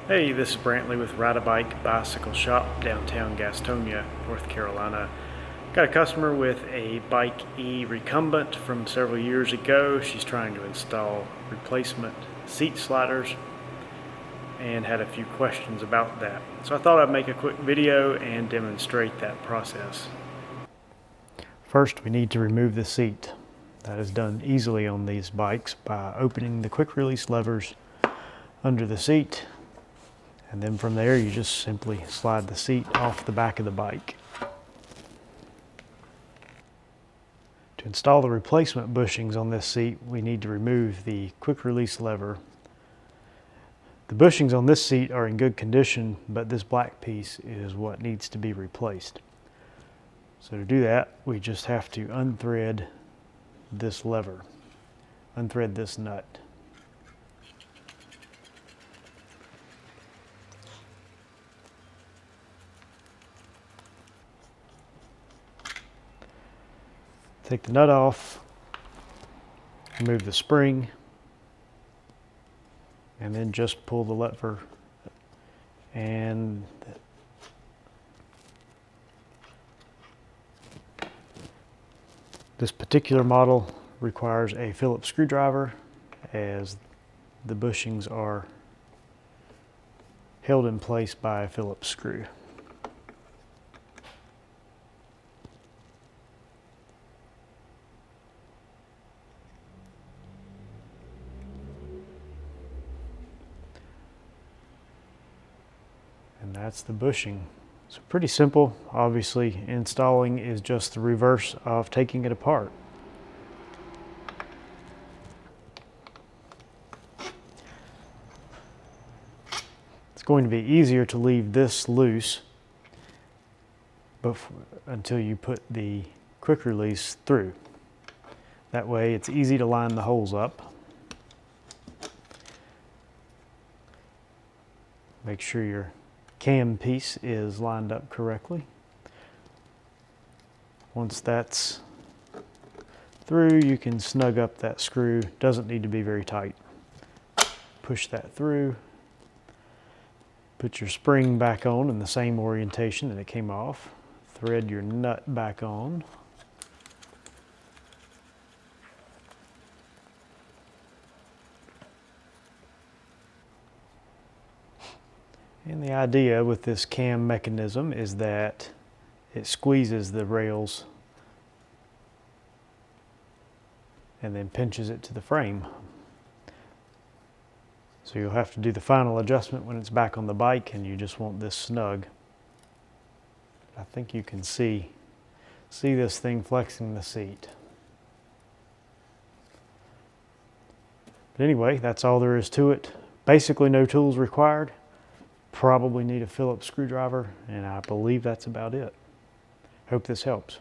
Hey, this is Brantley with Ride a Bike Bicycle Shop, downtown Gastonia, North Carolina. Got a customer with a BikeE Recumbent from several years ago. She's trying to install replacement seat sliders and had a few questions about that. So I thought I'd make a quick video and demonstrate that process. First, we need to remove the seat. That is done easily on these bikes by opening the quick release levers under the seat. And then from there, you just simply slide the seat off the back of the bike. To install the replacement bushings on this seat, we need to remove the quick release lever. The bushings on this seat are in good condition, but this black piece is what needs to be replaced. So to do that, we just have to unthread this lever, unthread this nut. Take the nut off, remove the spring, and then just pull the lever. And this particular model requires a Phillips screwdriver, as the bushings are held in place by a Phillips screw. And that's the bushing. So pretty simple. Obviously, installing is just the reverse of taking it apart. It's going to be easier to leave this loose until you put the quick release through. That way it's easy to line the holes up. Make sure your cam piece is lined up correctly. Once that's through, you can snug up that screw. Doesn't need to be very tight. Push that through. Put your spring back on in the same orientation that it came off. Thread your nut back on. And the idea with this cam mechanism is that it squeezes the rails and then pinches it to the frame. So you'll have to do the final adjustment when it's back on the bike and you just want this snug. I think you can see this thing flexing the seat. But anyway, that's all there is to it. Basically no tools required. Probably need a Phillips screwdriver, and I believe that's about it. Hope this helps.